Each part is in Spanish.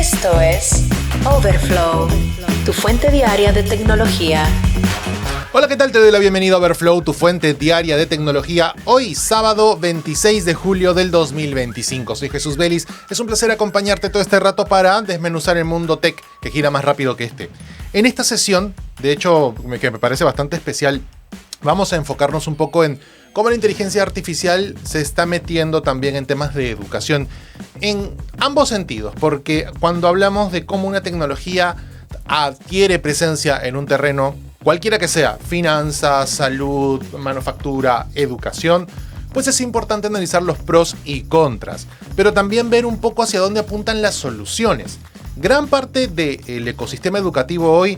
Esto es Overflow, tu fuente diaria de tecnología. Hola, ¿qué tal? Te doy la bienvenida a Overflow, tu fuente diaria de tecnología. Hoy, sábado 26 de julio del 2025. Soy Jesús Vélez. Es un placer acompañarte todo este rato para desmenuzar el mundo tech que gira más rápido que este. En esta sesión, de hecho, que me parece bastante especial, vamos a enfocarnos un poco en cómo la inteligencia artificial se está metiendo también en temas de educación en ambos sentidos, porque cuando hablamos de cómo una tecnología adquiere presencia en un terreno, cualquiera que sea, finanzas, salud, manufactura, educación, pues es importante analizar los pros y contras, pero también ver un poco hacia dónde apuntan las soluciones. Gran parte del ecosistema educativo hoy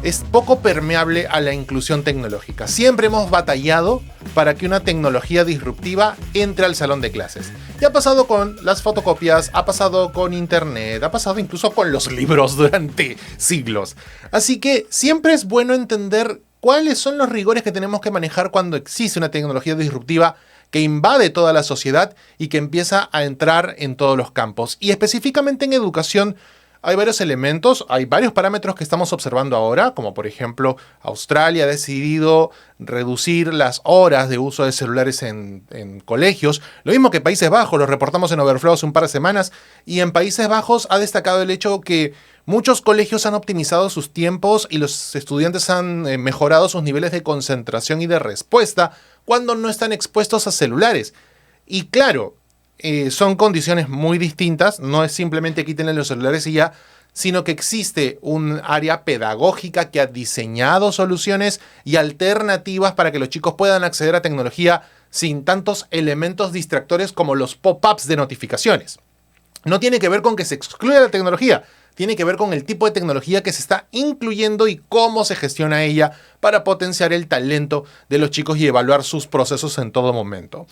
es poco permeable a la inclusión tecnológica. Siempre hemos batallado para que una tecnología disruptiva entre al salón de clases. Y ha pasado con las fotocopias, ha pasado con internet, ha pasado incluso con los libros durante siglos. Así que siempre es bueno entender cuáles son los rigores que tenemos que manejar cuando existe una tecnología disruptiva que invade toda la sociedad y que empieza a entrar en todos los campos. Y específicamente en educación, hay varios elementos, hay varios parámetros que estamos observando ahora, como por ejemplo, Australia ha decidido reducir las horas de uso de celulares en colegios, lo mismo que Países Bajos, lo reportamos en Overflow hace un par de semanas, y en Países Bajos ha destacado el hecho que muchos colegios han optimizado sus tiempos y los estudiantes han mejorado sus niveles de concentración y de respuesta cuando no están expuestos a celulares. Y claro, son condiciones muy distintas, no es simplemente quítenle los celulares y ya, sino que existe un área pedagógica que ha diseñado soluciones y alternativas para que los chicos puedan acceder a tecnología sin tantos elementos distractores como los pop-ups de notificaciones. No tiene que ver con que se excluya la tecnología, tiene que ver con el tipo de tecnología que se está incluyendo y cómo se gestiona ella para potenciar el talento de los chicos y evaluar sus procesos en todo momento.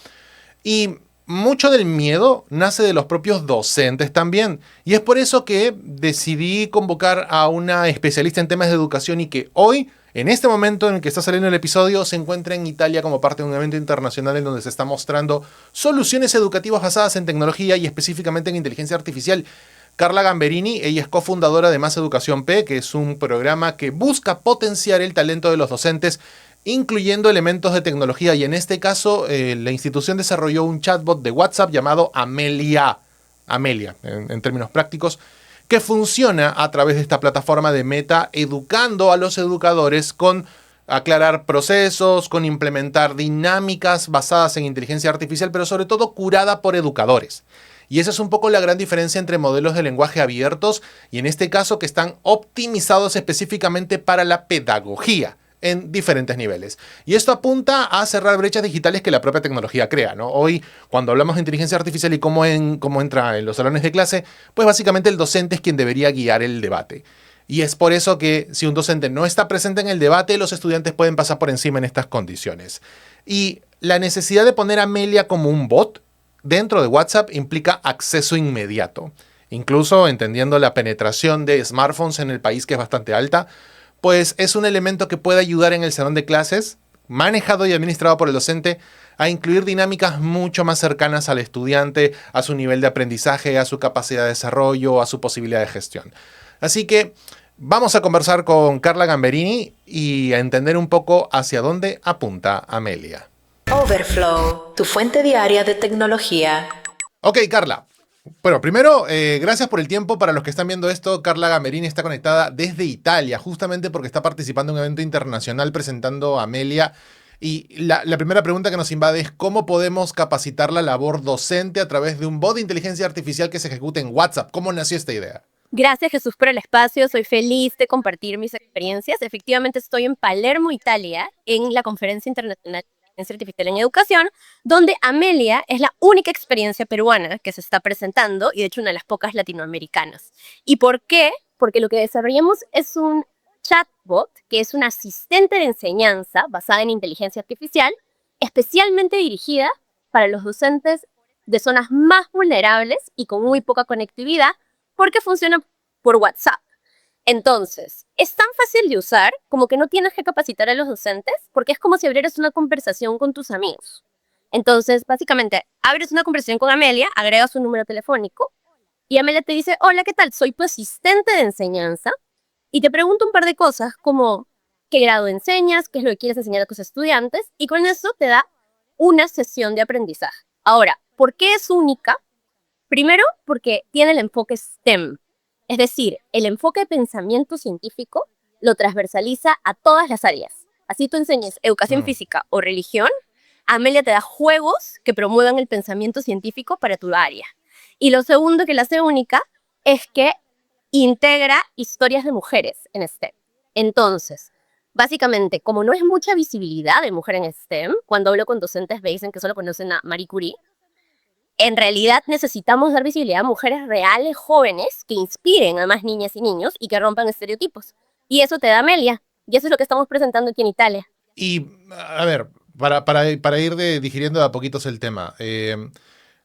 Y mucho del miedo nace de los propios docentes también. Y es por eso que decidí convocar a una especialista en temas de educación y que hoy, en este momento en el que está saliendo el episodio, se encuentra en Italia como parte de un evento internacional en donde se está mostrando soluciones educativas basadas en tecnología y específicamente en inteligencia artificial. Carla Gamberini, ella es cofundadora de Más Educación P, que es un programa que busca potenciar el talento de los docentes incluyendo elementos de tecnología, y en este caso la institución desarrolló un chatbot de WhatsApp llamado Amelia, en términos prácticos, que funciona a través de esta plataforma de Meta, educando a los educadores con aclarar procesos, con implementar dinámicas basadas en inteligencia artificial, pero sobre todo curada por educadores. Y esa es un poco la gran diferencia entre modelos de lenguaje abiertos y en este caso que están optimizados específicamente para la pedagogía en diferentes niveles. Y esto apunta a cerrar brechas digitales que la propia tecnología crea, ¿no? Hoy, cuando hablamos de inteligencia artificial y cómo entra en los salones de clase, pues básicamente el docente es quien debería guiar el debate. Y es por eso que si un docente no está presente en el debate, los estudiantes pueden pasar por encima en estas condiciones. Y la necesidad de poner a Amelia como un bot dentro de WhatsApp implica acceso inmediato. Incluso entendiendo la penetración de smartphones en el país, que es bastante alta, pues es un elemento que puede ayudar en el salón de clases, manejado y administrado por el docente, a incluir dinámicas mucho más cercanas al estudiante, a su nivel de aprendizaje, a su capacidad de desarrollo, a su posibilidad de gestión. Así que vamos a conversar con Carla Gamberini y a entender un poco hacia dónde apunta Amelia. Overflow, tu fuente diaria de tecnología. Ok, Carla. Bueno, primero, gracias por el tiempo. Para los que están viendo esto, Carla Gamberini está conectada desde Italia, justamente porque está participando en un evento internacional presentando a Amelia. Y la primera pregunta que nos invade es cómo podemos capacitar la labor docente a través de un bot de inteligencia artificial que se ejecute en WhatsApp. ¿Cómo nació esta idea? Gracias, Jesús, por el espacio. Soy feliz de compartir mis experiencias. Efectivamente, estoy en Palermo, Italia, en la Conferencia Internacional de Inteligencia Artificial en Educación, donde Amelia es la única experiencia peruana que se está presentando y, de hecho, una de las pocas latinoamericanas. ¿Y por qué? Porque lo que desarrollamos es un chatbot, que es un asistente de enseñanza basada en inteligencia artificial, especialmente dirigida para los docentes de zonas más vulnerables y con muy poca conectividad, porque funciona por WhatsApp. Entonces, es tan fácil de usar como que no tienes que capacitar a los docentes, porque es como si abrieras una conversación con tus amigos. Entonces, básicamente, abres una conversación con Amelia, agregas un número telefónico Y Amelia te dice, hola, ¿qué tal? Soy tu asistente de enseñanza y te pregunto un par de cosas como qué grado enseñas, qué es lo que quieres enseñar a tus estudiantes, y con eso te da una sesión de aprendizaje. Ahora, ¿por qué es única? Primero, porque tiene el enfoque STEM, es decir, el enfoque de pensamiento científico lo transversaliza a todas las áreas. Así tú enseñes educación Mm. física o religión, Amelia te da juegos que promuevan el pensamiento científico para tu área. Y lo segundo que la hace única es que integra historias de mujeres en STEM. Entonces, básicamente, como no es mucha visibilidad de mujer en STEM, cuando hablo con docentes me dicen que solo conocen a Marie Curie, en realidad necesitamos dar visibilidad a mujeres reales, jóvenes, que inspiren a más niñas y niños y que rompan estereotipos. Y eso te da Amelia. Y eso es lo que estamos presentando aquí en Italia. Y, a ver, para ir digiriendo de a poquitos el tema,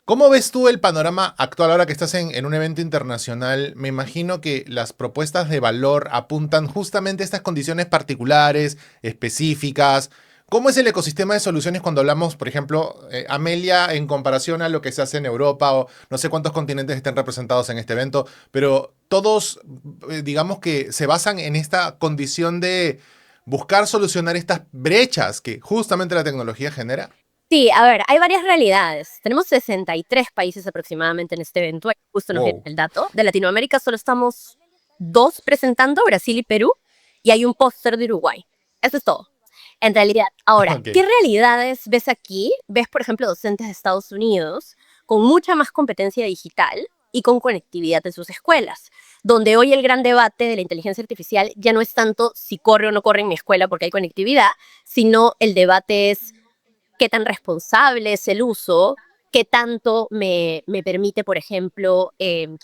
¿cómo ves tú el panorama actual ahora que estás en un evento internacional? Me imagino que las propuestas de valor apuntan justamente a estas condiciones particulares, específicas. ¿Cómo es el ecosistema de soluciones cuando hablamos, por ejemplo, Amelia, en comparación a lo que se hace en Europa o no sé cuántos continentes estén representados en este evento, pero todos, digamos que se basan en esta condición de buscar solucionar estas brechas que justamente la tecnología genera? Sí, a ver, hay varias realidades. Tenemos 63 países aproximadamente en este evento, justo nos viene Wow. el dato. De Latinoamérica solo estamos dos presentando, Brasil y Perú, y hay un póster de Uruguay. Eso es todo. En realidad, ahora, Ok, ¿qué realidades ves aquí? Ves, por ejemplo, docentes de Estados Unidos con mucha más competencia digital y con conectividad en sus escuelas, donde hoy el gran debate de la inteligencia artificial ya no es tanto si corre o no corre en mi escuela porque hay conectividad, sino el debate es qué tan responsable es el uso, qué tanto me permite, por ejemplo,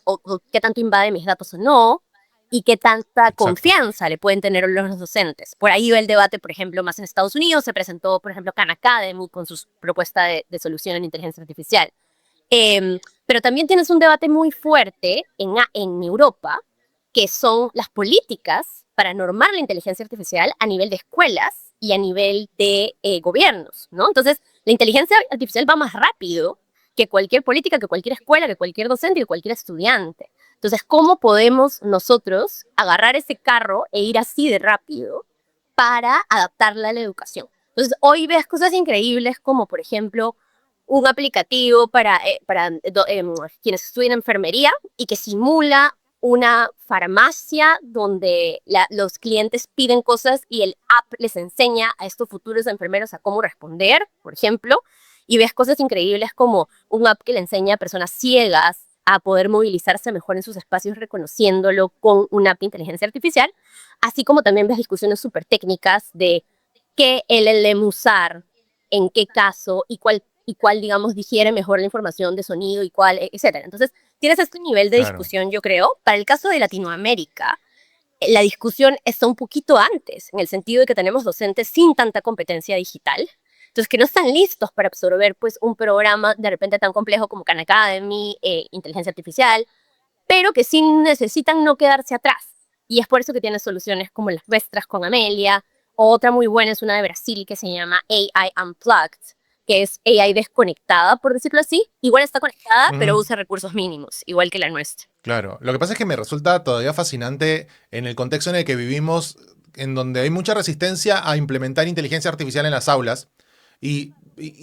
o qué tanto invade mis datos o no, y qué tanta exacto. confianza le pueden tener los docentes. Por ahí va el debate, por ejemplo, más en Estados Unidos, se presentó, por ejemplo, Khan Academy con su propuesta de solución en inteligencia artificial. Pero también tienes un debate muy fuerte en Europa, que son las políticas para normar la inteligencia artificial a nivel de escuelas y a nivel de gobiernos, ¿no? Entonces, la inteligencia artificial va más rápido que cualquier política, que cualquier escuela, que cualquier docente, que cualquier estudiante. Entonces, ¿cómo podemos nosotros agarrar ese carro e ir así de rápido para adaptarla a la educación? Entonces, hoy ves cosas increíbles como, por ejemplo, un aplicativo para quienes estudian enfermería y que simula una farmacia donde los clientes piden cosas y el app les enseña a estos futuros enfermeros a cómo responder, por ejemplo, y ves cosas increíbles como un app que le enseña a personas ciegas a poder movilizarse mejor en sus espacios reconociéndolo con una app de inteligencia artificial, así como también ves discusiones súper técnicas de qué LLM usar, en qué caso y cuál, digamos, digiere mejor la información de sonido y cuál, etcétera. Entonces, tienes este nivel de Claro. discusión, yo creo. Para el caso de Latinoamérica, la discusión está un poquito antes, en el sentido de que tenemos docentes sin tanta competencia digital, entonces que no están listos para absorber pues un programa de repente tan complejo como Khan Academy, inteligencia artificial, pero que sí necesitan no quedarse atrás. Y es por eso que tienen soluciones como las nuestras con Amelia. Otra muy buena es una de Brasil que se llama AI Unplugged, que es AI desconectada, por decirlo así. Igual está conectada, pero Ujú. usa recursos mínimos, igual que la nuestra. Claro, lo que pasa es que me resulta todavía fascinante en el contexto en el que vivimos, en donde hay mucha resistencia a implementar inteligencia artificial en las aulas, y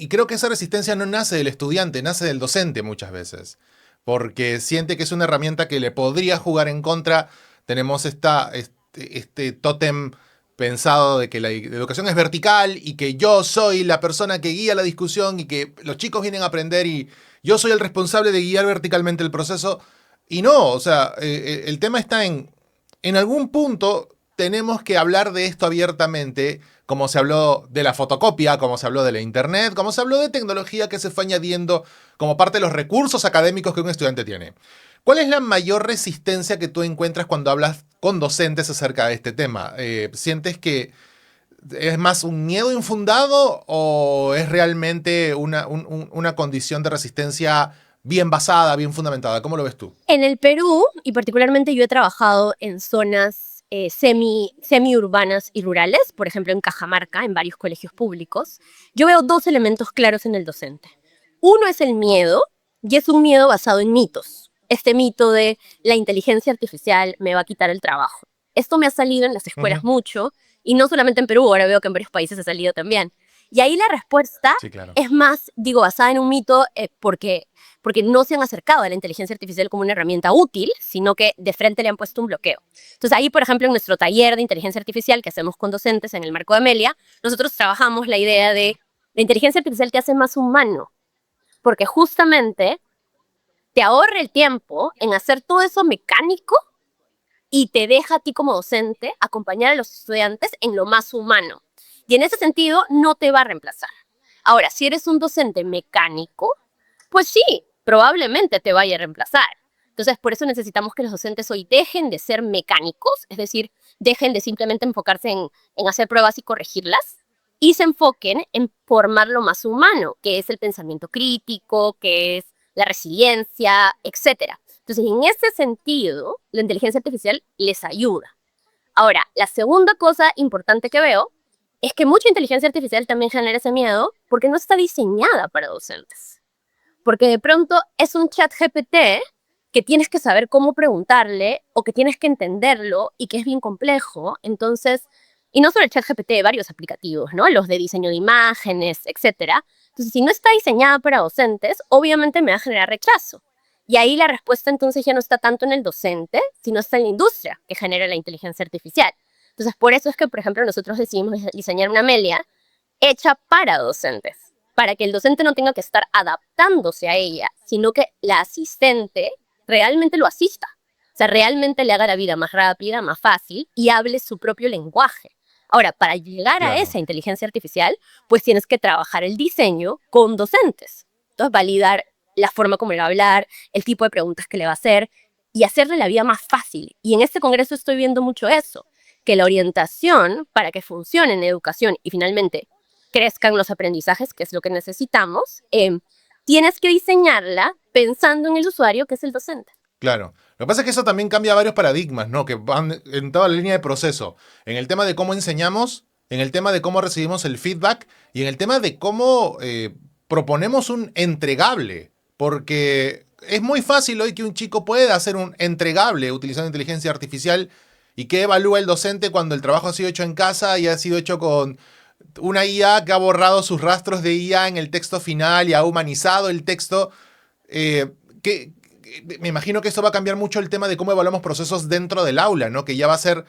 creo que esa resistencia no nace del estudiante, nace del docente muchas veces, porque siente que es una herramienta que le podría jugar en contra. Tenemos este tótem pensado de que la educación es vertical y que yo soy la persona que guía la discusión y que los chicos vienen a aprender y yo soy el responsable de guiar verticalmente el proceso. Y no, o sea, el tema está en algún punto tenemos que hablar de esto abiertamente, como se habló de la fotocopia, como se habló de la internet, como se habló de tecnología que se fue añadiendo como parte de los recursos académicos que un estudiante tiene. ¿Cuál es la mayor resistencia que tú encuentras cuando hablas con docentes acerca de este tema? ¿Sientes que es más un miedo infundado o es realmente una condición de resistencia bien basada, bien fundamentada? ¿Cómo lo ves tú? En el Perú, y particularmente yo he trabajado en zonas semi-urbanas y rurales, por ejemplo en Cajamarca, en varios colegios públicos, yo veo dos elementos claros en el docente. Uno es el miedo, y es un miedo basado en mitos. este mito de la inteligencia artificial me va a quitar el trabajo. Esto me ha salido en las escuelas mucho, y no solamente en Perú, ahora veo que en varios países ha salido también. Y ahí la respuesta Sí, claro. es más, digo, basada en un mito porque no se han acercado a la inteligencia artificial como una herramienta útil, sino que de frente le han puesto un bloqueo. Entonces ahí, por ejemplo, en nuestro taller de inteligencia artificial que hacemos con docentes en el marco de Amelia, nosotros trabajamos la idea de la inteligencia artificial te hace más humano, porque justamente te ahorra el tiempo en hacer todo eso mecánico y te deja a ti como docente acompañar a los estudiantes en lo más humano. Y en ese sentido no te va a reemplazar. Ahora, si eres un docente mecánico, pues sí, probablemente te vaya a reemplazar. Entonces, por eso necesitamos que los docentes hoy dejen de ser mecánicos, es decir, dejen de simplemente enfocarse en hacer pruebas y corregirlas, y se enfoquen en formar lo más humano, que es el pensamiento crítico, que es la resiliencia, etcétera. Entonces, en ese sentido, la inteligencia artificial les ayuda. Ahora, la segunda cosa importante que veo es que mucha inteligencia artificial también genera ese miedo porque no está diseñada para docentes. Porque de pronto es un chat GPT que tienes que saber cómo preguntarle o que tienes que entenderlo y que es bien complejo. Entonces, y no solo el chat GPT, varios aplicativos, ¿no? Los de diseño de imágenes, etcétera. Entonces, si no está diseñada para docentes, obviamente me va a generar rechazo. Y ahí la respuesta entonces ya no está tanto en el docente, sino está en la industria que genera la inteligencia artificial. Entonces, por eso es que, por ejemplo, nosotros decidimos diseñar una Amelia hecha para docentes, para que el docente no tenga que estar adaptándose a ella, sino que la asistente realmente lo asista. O sea, realmente le haga la vida más rápida, más fácil y hable su propio lenguaje. Ahora, para llegar a esa inteligencia artificial, pues tienes que trabajar el diseño con docentes. Entonces, validar la forma como le va a hablar, el tipo de preguntas que le va a hacer y hacerle la vida más fácil. Y en este congreso estoy viendo mucho eso, que la orientación para que funcione en educación y finalmente crezcan los aprendizajes, que es lo que necesitamos, tienes que diseñarla pensando en el usuario, que es el docente. Claro. Lo que pasa es que eso también cambia varios paradigmas, ¿no? Que van en toda la línea de proceso. En el tema de cómo enseñamos, en el tema de cómo recibimos el feedback y en el tema de cómo proponemos un entregable. Porque es muy fácil hoy que un chico pueda hacer un entregable utilizando inteligencia artificial y que evalúa el docente cuando el trabajo ha sido hecho en casa y ha sido hecho con una IA que ha borrado sus rastros de IA en el texto final y ha humanizado el texto. Me imagino que esto va a cambiar mucho el tema de cómo evaluamos procesos dentro del aula, ¿no? Que ya va a ser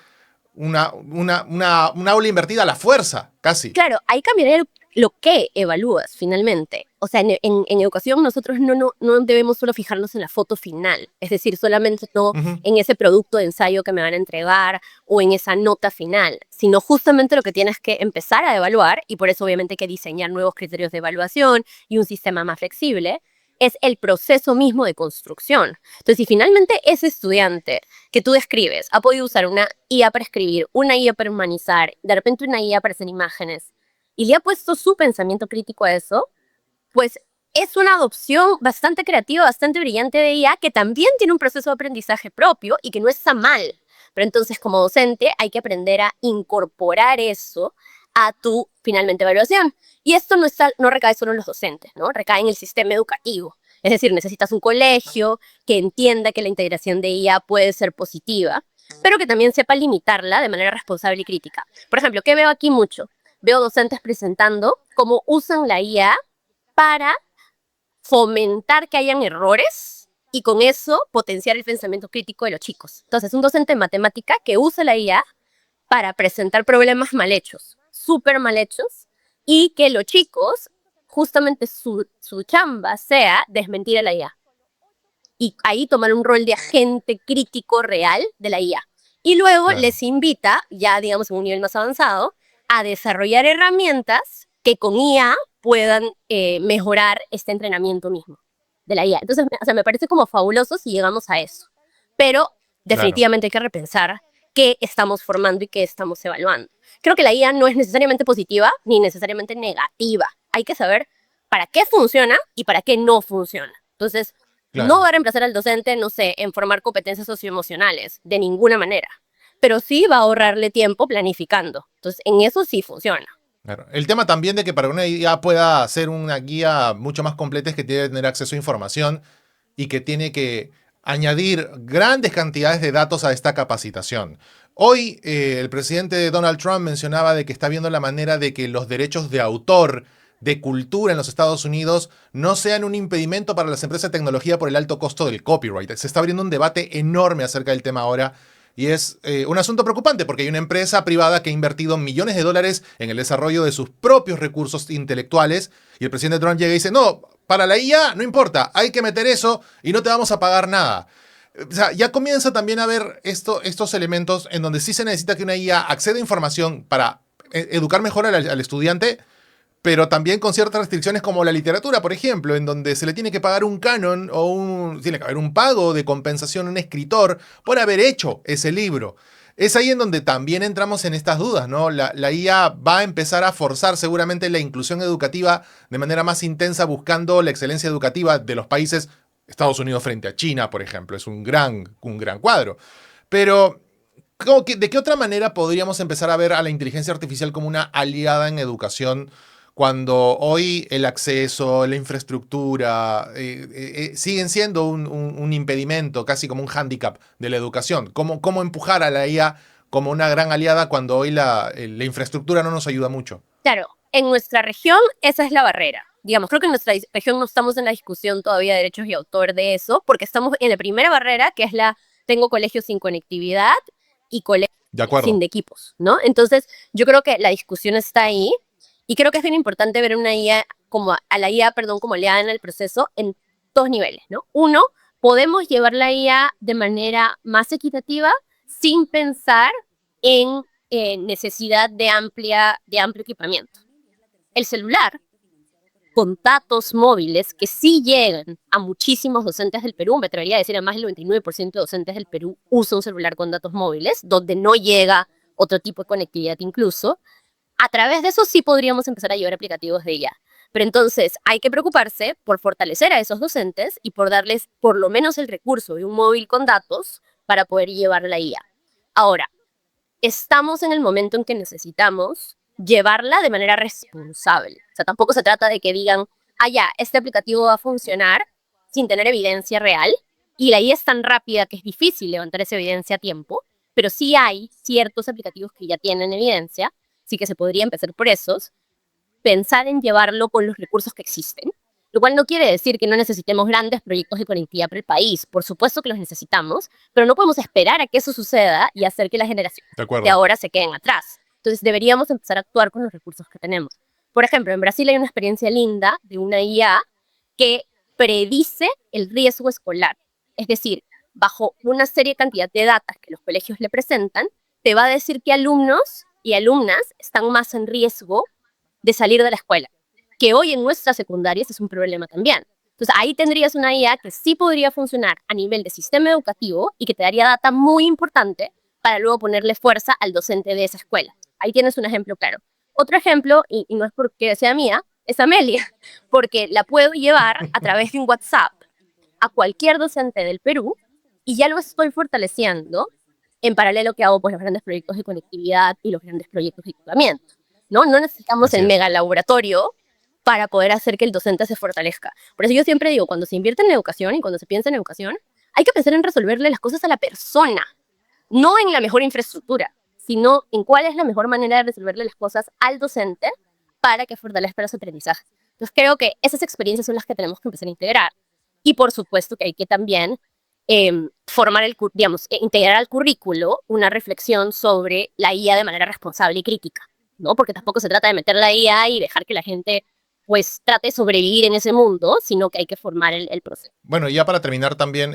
un aula invertida a la fuerza, casi. Claro, ahí cambiaría lo que evalúas finalmente. O sea, en educación nosotros no debemos solo fijarnos en la foto final, es decir, solamente no en ese producto de ensayo que me van a entregar o en esa nota final, sino justamente lo que tienes que empezar a evaluar, y por eso obviamente hay que diseñar nuevos criterios de evaluación y un sistema más flexible, es el proceso mismo de construcción. Entonces, si finalmente ese estudiante que tú describes ha podido usar una IA para escribir, una IA para humanizar, de repente una IA para hacer imágenes, y le ha puesto su pensamiento crítico a eso, pues es una adopción bastante creativa, bastante brillante de IA que también tiene un proceso de aprendizaje propio y que no está mal. Pero entonces, como docente, hay que aprender a incorporar eso a tu, finalmente, evaluación. Y esto no recae solo en los docentes, ¿no? Recae en el sistema educativo. Es decir, necesitas un colegio que entienda que la integración de IA puede ser positiva, pero que también sepa limitarla de manera responsable y crítica. Por ejemplo, ¿qué veo aquí mucho? Veo docentes presentando cómo usan la IA para fomentar que hayan errores y con eso potenciar el pensamiento crítico de los chicos. Entonces, un docente de matemática que usa la IA para presentar problemas mal hechos, súper mal hechos, y que los chicos, justamente su chamba sea desmentir a la IA. Y ahí tomar un rol de agente crítico real de la IA. Y luego les invita, ya digamos en un nivel más avanzado, a desarrollar herramientas que con IA puedan mejorar este entrenamiento mismo de la IA. Entonces, me parece como fabuloso si llegamos a eso. Pero definitivamente hay que repensar qué estamos formando y qué estamos evaluando. Creo que la IA no es necesariamente positiva ni necesariamente negativa. Hay que saber para qué funciona y para qué no funciona. Entonces, no va a reemplazar al docente, no sé, en formar competencias socioemocionales, de ninguna manera. Pero sí va a ahorrarle tiempo planificando. Entonces, en eso sí funciona. Claro. El tema también de que para una IA pueda hacer una guía mucho más completa es que tiene que tener acceso a información y que tiene que añadir grandes cantidades de datos a esta capacitación. Hoy el presidente Donald Trump mencionaba de que está viendo la manera de que los derechos de autor de cultura en los Estados Unidos no sean un impedimento para las empresas de tecnología por el alto costo del copyright. Se está abriendo un debate enorme acerca del tema ahora y es un asunto preocupante porque hay una empresa privada que ha invertido millones de dólares en el desarrollo de sus propios recursos intelectuales y el presidente Trump llega y dice, no, para la IA no importa, hay que meter eso y no te vamos a pagar nada. O sea, ya comienza también a ver estos elementos en donde sí se necesita que una IA acceda a información para educar mejor al estudiante, pero también con ciertas restricciones como la literatura, por ejemplo, en donde se le tiene que pagar un canon o tiene que haber un pago de compensación a un escritor por haber hecho ese libro. Es ahí en donde también entramos en estas dudas, ¿no? La IA va a empezar a forzar seguramente la inclusión educativa de manera más intensa, buscando la excelencia educativa de los países, Estados Unidos frente a China, por ejemplo, es un gran cuadro. Pero ¿de qué otra manera podríamos empezar a ver a la inteligencia artificial como una aliada en educación cuando hoy el acceso, la infraestructura siguen siendo un impedimento, casi como un hándicap de la educación? ¿Cómo empujar a la IA como una gran aliada cuando hoy la infraestructura no nos ayuda mucho? Claro, en nuestra región esa es la barrera. Digamos, creo que en nuestra región no estamos en la discusión todavía de derechos y autor de eso, porque estamos en la primera barrera, que es tengo colegios sin conectividad y colegios sin equipos, ¿no? Entonces, yo creo que la discusión está ahí. Y creo que es bien importante ver una IA a la IA, como aliada en el proceso en dos niveles, ¿no? Uno, podemos llevar la IA de manera más equitativa sin pensar en necesidad de amplio equipamiento. El celular, con datos móviles que sí llegan a muchísimos docentes del Perú, me atrevería a decir a más del 99% de docentes del Perú usa un celular con datos móviles, donde no llega otro tipo de conectividad incluso. A través de eso sí podríamos empezar a llevar aplicativos de IA. Pero entonces hay que preocuparse por fortalecer a esos docentes y por darles por lo menos el recurso de un móvil con datos para poder llevar la IA. Ahora, estamos en el momento en que necesitamos llevarla de manera responsable. O sea, tampoco se trata de que digan, ya, este aplicativo va a funcionar sin tener evidencia real y la IA es tan rápida que es difícil levantar esa evidencia a tiempo, pero sí hay ciertos aplicativos que ya tienen evidencia. Sí que se podría empezar por esos, pensar en llevarlo con los recursos que existen, lo cual no quiere decir que no necesitemos grandes proyectos de conectividad para el país. Por supuesto que los necesitamos, pero no podemos esperar a que eso suceda y hacer que las generaciones de ahora se queden atrás. Entonces deberíamos empezar a actuar con los recursos que tenemos. Por ejemplo, en Brasil hay una experiencia linda de una IA que predice el riesgo escolar. Es decir, bajo una serie de cantidad de datos que los colegios le presentan, te va a decir qué alumnos y alumnas están más en riesgo de salir de la escuela, que hoy en nuestras secundarias es un problema también. Entonces ahí tendrías una IA que sí podría funcionar a nivel de sistema educativo y que te daría data muy importante para luego ponerle fuerza al docente de esa escuela. Ahí tienes un ejemplo claro. Otro ejemplo, y no es porque sea mía, es Amelia, porque la puedo llevar a través de un WhatsApp a cualquier docente del Perú y ya lo estoy fortaleciendo en paralelo que hago pues, los grandes proyectos de conectividad y los grandes proyectos de equipamiento, ¿no? No necesitamos el mega laboratorio para poder hacer que el docente se fortalezca. Por eso yo siempre digo, cuando se invierte en educación y cuando se piensa en educación, hay que pensar en resolverle las cosas a la persona, no en la mejor infraestructura, sino en cuál es la mejor manera de resolverle las cosas al docente para que fortalezca los aprendizajes. Entonces creo que esas experiencias son las que tenemos que empezar a integrar. Y por supuesto que hay que también integrar al currículo una reflexión sobre la IA de manera responsable y crítica, ¿no? Porque tampoco se trata de meter la IA y dejar que la gente pues trate de sobrevivir en ese mundo, sino que hay que formar el proceso. Bueno, ya para terminar también,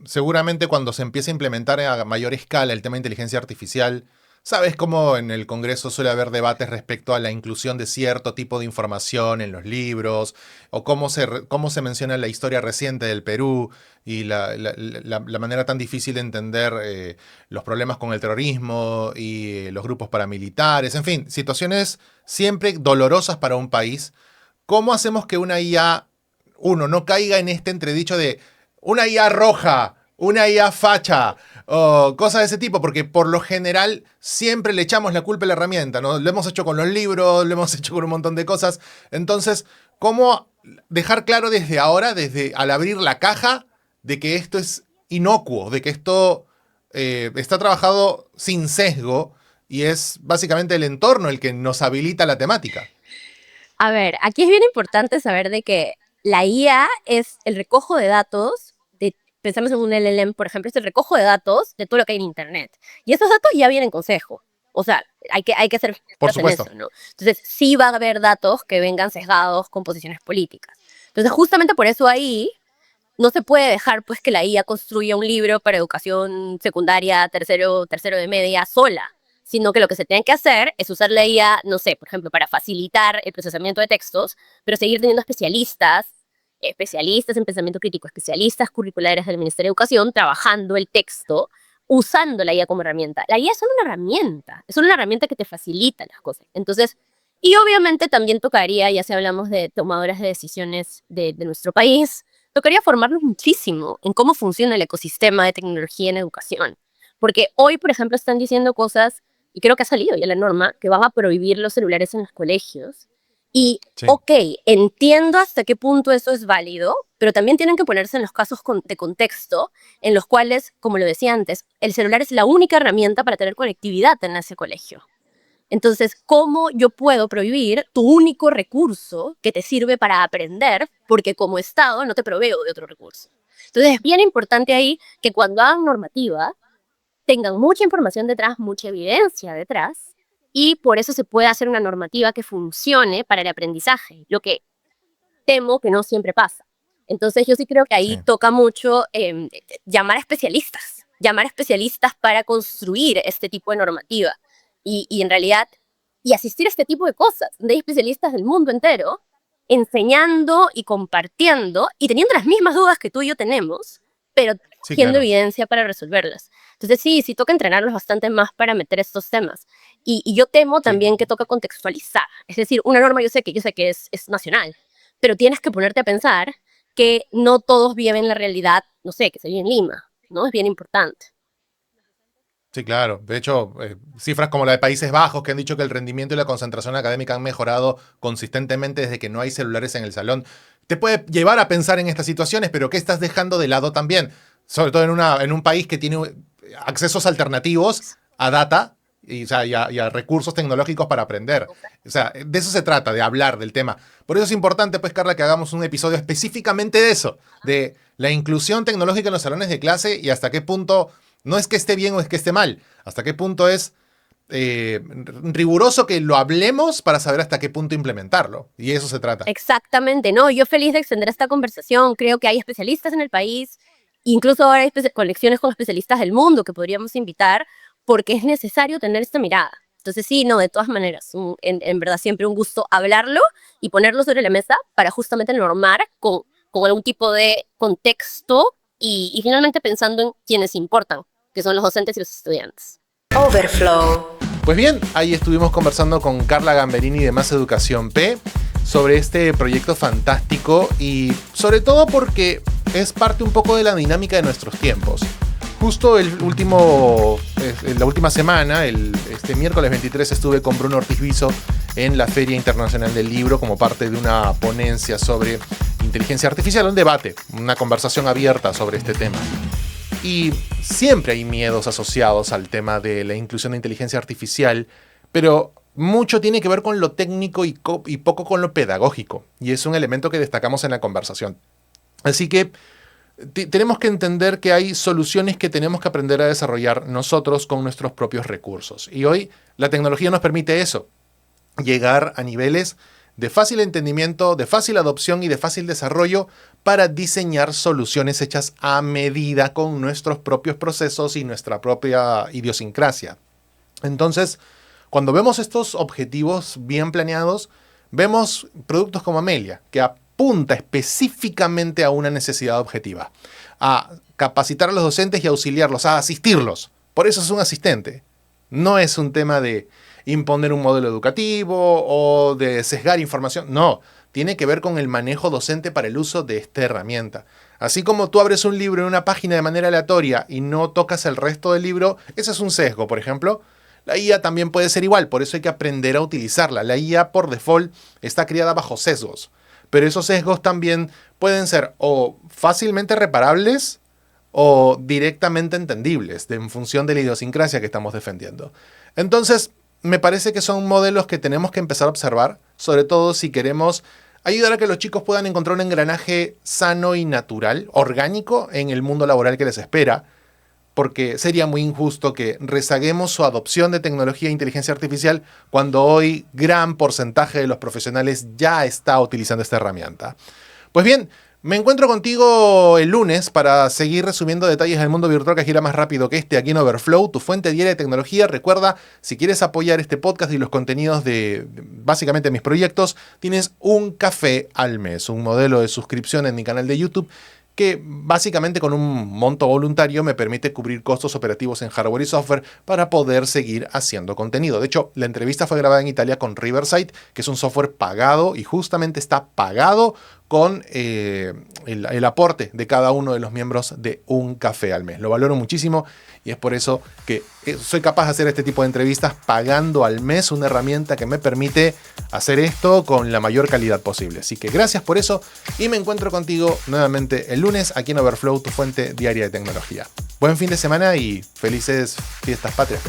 seguramente cuando se empiece a implementar a mayor escala el tema de inteligencia artificial, ¿sabes cómo en el Congreso suele haber debates respecto a la inclusión de cierto tipo de información en los libros? O cómo se menciona la historia reciente del Perú y la manera tan difícil de entender los problemas con el terrorismo y los grupos paramilitares. En fin, situaciones siempre dolorosas para un país. ¿Cómo hacemos que una IA, no caiga en este entredicho de una IA roja, una IA facha o cosas de ese tipo? Porque por lo general siempre le echamos la culpa a la herramienta, ¿no? Lo hemos hecho con los libros, lo hemos hecho con un montón de cosas. Entonces, ¿cómo dejar claro desde ahora, desde al abrir la caja, de que esto es inocuo, de que esto está trabajado sin sesgo y es básicamente el entorno el que nos habilita la temática. A ver, aquí es bien importante saber de que la IA es el recojo de datos, pensamos en un LLM, por ejemplo, es el recojo de datos de todo lo que hay en Internet. Y esos datos ya vienen con sesgo. O sea, hay que ser Por claros en supuesto. eso, ¿no? Entonces, sí va a haber datos que vengan sesgados con posiciones políticas. Entonces, justamente por eso ahí no se puede dejar pues que la IA construya un libro para educación secundaria, tercero de media sola, sino que lo que se tiene que hacer es usar la IA, no sé, por ejemplo, para facilitar el procesamiento de textos, pero seguir teniendo especialistas en pensamiento crítico, especialistas curriculares del Ministerio de Educación trabajando el texto, usando la IA como herramienta. La IA es una herramienta que te facilita las cosas. Entonces, y obviamente también tocaría, ya si hablamos de tomadoras de decisiones de nuestro país, tocaría formarnos muchísimo en cómo funciona el ecosistema de tecnología en educación. Porque hoy, por ejemplo, están diciendo cosas, y creo que ha salido ya la norma, que van a prohibir los celulares en los colegios. Y, Sí. ok, entiendo hasta qué punto eso es válido, pero también tienen que ponerse en los casos de contexto en los cuales, como lo decía antes, el celular es la única herramienta para tener conectividad en ese colegio. Entonces, ¿cómo yo puedo prohibir tu único recurso que te sirve para aprender? Porque como Estado no te proveo de otro recurso. Entonces, es bien importante ahí que cuando hagan normativa, tengan mucha información detrás, mucha evidencia detrás, y por eso se puede hacer una normativa que funcione para el aprendizaje, lo que temo que no siempre pasa. Entonces, yo sí creo que ahí Sí. toca mucho llamar a especialistas para construir este tipo de normativa. Y en realidad, y asistir a este tipo de cosas, donde hay especialistas del mundo entero enseñando y compartiendo y teniendo las mismas dudas que tú y yo tenemos, pero Sí, teniendo claro. evidencia para resolverlas. Entonces sí toca entrenarlos bastante más para meter estos temas. Y yo temo Sí. también que toca contextualizar. Es decir, una norma yo sé que es nacional, pero tienes que ponerte a pensar que no todos viven la realidad, no sé, que se vive en Lima, ¿no? Es bien importante. Sí, claro. De hecho, cifras como la de Países Bajos que han dicho que el rendimiento y la concentración académica han mejorado consistentemente desde que no hay celulares en el salón. Te puede llevar a pensar en estas situaciones, pero ¿qué estás dejando de lado también? Sobre todo en un país que tiene accesos alternativos a data y, o sea, y a recursos tecnológicos para aprender. O sea, de eso se trata, de hablar del tema. Por eso es importante, pues, Carla, que hagamos un episodio específicamente de eso, de la inclusión tecnológica en los salones de clase y hasta qué punto no es que esté bien o es que esté mal, hasta qué punto es riguroso que lo hablemos para saber hasta qué punto implementarlo. Y eso se trata. Exactamente, ¿no? Yo feliz de extender esta conversación. Creo que hay especialistas en el país, incluso ahora hay colecciones con especialistas del mundo que podríamos invitar, porque es necesario tener esta mirada. Entonces sí, no, de todas maneras, en verdad siempre un gusto hablarlo y ponerlo sobre la mesa para justamente normar con algún tipo de contexto y finalmente pensando en quienes importan, que son los docentes y los estudiantes. Overflow. Pues bien, ahí estuvimos conversando con Carla Gamberini de Más Educación P sobre este proyecto fantástico y sobre todo porque es parte un poco de la dinámica de nuestros tiempos. Justo la última semana, este miércoles 23, estuve con Bruno Ortiz Viso en la Feria Internacional del Libro como parte de una ponencia sobre inteligencia artificial, un debate, una conversación abierta sobre este tema. Y siempre hay miedos asociados al tema de la inclusión de inteligencia artificial, pero mucho tiene que ver con lo técnico y poco con lo pedagógico, y es un elemento que destacamos en la conversación. Así que tenemos que entender que hay soluciones que tenemos que aprender a desarrollar nosotros con nuestros propios recursos. Y hoy la tecnología nos permite eso, llegar a niveles de fácil entendimiento, de fácil adopción y de fácil desarrollo para diseñar soluciones hechas a medida con nuestros propios procesos y nuestra propia idiosincrasia. Entonces, cuando vemos estos objetivos bien planeados, vemos productos como Amelia, que apunta específicamente a una necesidad objetiva, a capacitar a los docentes y auxiliarlos, a asistirlos. Por eso es un asistente. No es un tema de imponer un modelo educativo o de sesgar información. No, tiene que ver con el manejo docente para el uso de esta herramienta. Así como tú abres un libro en una página de manera aleatoria y no tocas el resto del libro, ese es un sesgo, por ejemplo. La IA también puede ser igual, por eso hay que aprender a utilizarla. La IA por default está criada bajo sesgos, pero esos sesgos también pueden ser o fácilmente reparables o directamente entendibles en función de la idiosincrasia que estamos defendiendo. Entonces, me parece que son modelos que tenemos que empezar a observar, sobre todo si queremos ayudar a que los chicos puedan encontrar un engranaje sano y natural, orgánico, en el mundo laboral que les espera, porque sería muy injusto que rezaguemos su adopción de tecnología e inteligencia artificial cuando hoy gran porcentaje de los profesionales ya está utilizando esta herramienta. Pues bien, me encuentro contigo el lunes para seguir resumiendo detalles del mundo virtual que gira más rápido que este aquí en Overflow, tu fuente diaria de tecnología. Recuerda, si quieres apoyar este podcast y los contenidos de básicamente mis proyectos, tienes un café al mes, un modelo de suscripción en mi canal de YouTube que básicamente con un monto voluntario me permite cubrir costos operativos en hardware y software para poder seguir haciendo contenido. De hecho, la entrevista fue grabada en Italia con Riverside, que es un software pagado y justamente está pagado con el aporte de cada uno de los miembros de un café al mes. Lo valoro muchísimo y es por eso que soy capaz de hacer este tipo de entrevistas pagando al mes una herramienta que me permite hacer esto con la mayor calidad posible. Así que gracias por eso y me encuentro contigo nuevamente el lunes aquí en Overflow, tu fuente diaria de tecnología. Buen fin de semana y felices fiestas patrias.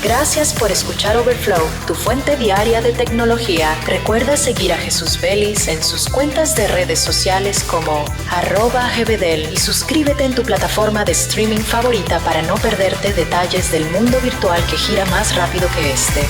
Gracias por escuchar Overflow, tu fuente diaria de tecnología. Recuerda seguir a Jesús Vélez en sus cuentas de redes sociales como @gbdel y suscríbete en tu plataforma de streaming favorita para no perderte detalles del mundo virtual que gira más rápido que este.